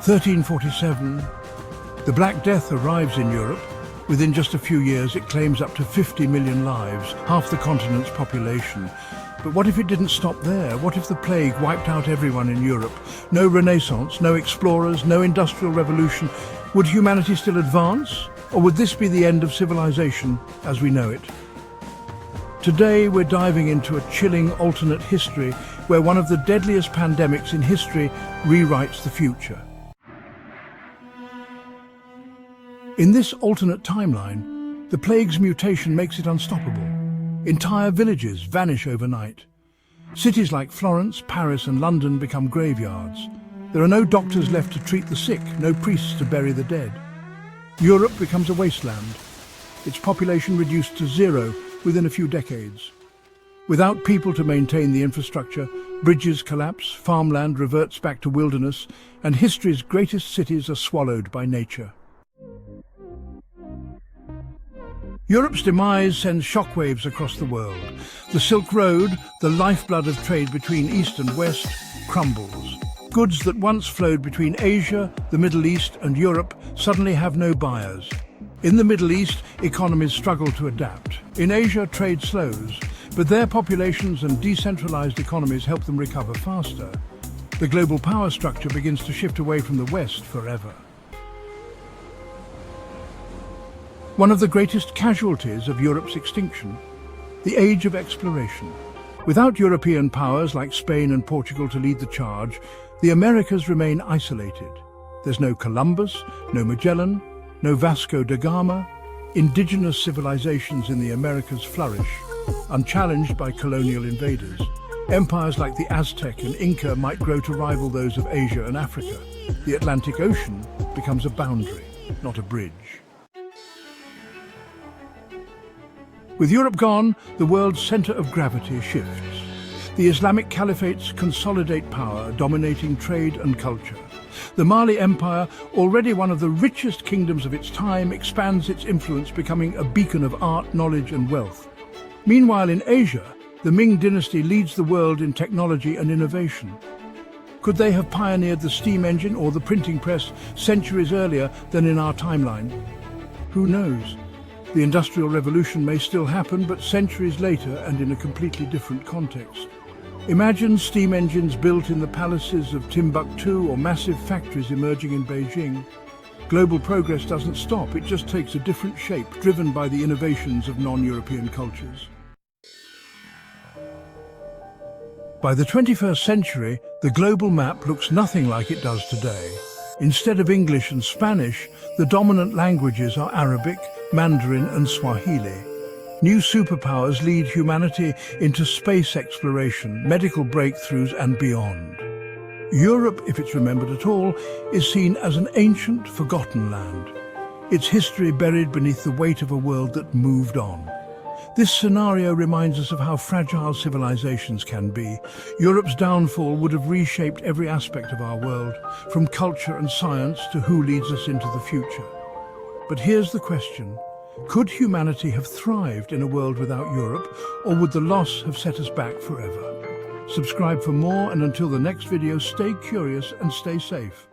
1347, the Black Death arrives in Europe. Within just a few years, it claims up to 50 million lives, half the continent's population. But what if it didn't stop there? What if the plague wiped out everyone in Europe? No Renaissance, no explorers, no industrial revolution. Would humanity still advance? Or would this be the end of civilization as we know it? Today we're diving into a chilling alternate history where one of the deadliest pandemics in history rewrites the future. In this alternate timeline, the plague's mutation makes it unstoppable. Entire villages vanish overnight. Cities like Florence, Paris and London become graveyards. There are no doctors left to treat the sick, no priests to bury the dead. Europe becomes a wasteland, its population reduced to zero within a few decades. Without people to maintain the infrastructure, bridges collapse, farmland reverts back to wilderness, and history's greatest cities are swallowed by nature. Europe's demise sends shockwaves across the world. The Silk Road, the lifeblood of trade between East and West, crumbles. Goods that once flowed between Asia, the Middle East and Europe suddenly have no buyers. In the Middle East, economies struggle to adapt. In Asia, trade slows, but their populations and decentralized economies help them recover faster. The global power structure begins to shift away from the West forever. One of the greatest casualties of Europe's extinction, the age of exploration. Without European powers like Spain and Portugal to lead the charge, the Americas remain isolated. There's no Columbus, no Magellan, no Vasco da Gama. Indigenous civilizations in the Americas flourish, unchallenged by colonial invaders. Empires like the Aztec and Inca might grow to rival those of Asia and Africa. The Atlantic Ocean becomes a boundary, not a bridge. With Europe gone, the world's center of gravity shifts. The Islamic caliphates consolidate power, dominating trade and culture. The Mali Empire, already one of the richest kingdoms of its time, expands its influence, becoming a beacon of art, knowledge and wealth. Meanwhile, in Asia, the Ming dynasty leads the world in technology and innovation. Could they have pioneered the steam engine or the printing press centuries earlier than in our timeline? Who knows? The Industrial Revolution may still happen, but centuries later and in a completely different context. Imagine steam engines built in the palaces of Timbuktu or massive factories emerging in Beijing. Global progress doesn't stop, it just takes a different shape, driven by the innovations of non-European cultures. By the 21st century, the global map looks nothing like it does today. Instead of English and Spanish, the dominant languages are Arabic, Mandarin and Swahili. New superpowers lead humanity into space exploration, medical breakthroughs and beyond. Europe, if it's remembered at all, is seen as an ancient, forgotten land. Its history buried beneath the weight of a world that moved on. This scenario reminds us of how fragile civilizations can be. Europe's downfall would have reshaped every aspect of our world, from culture and science to who leads us into the future. But here's the question. Could humanity have thrived in a world without Europe, or would the loss have set us back forever? Subscribe for more, and until the next video, stay curious and stay safe.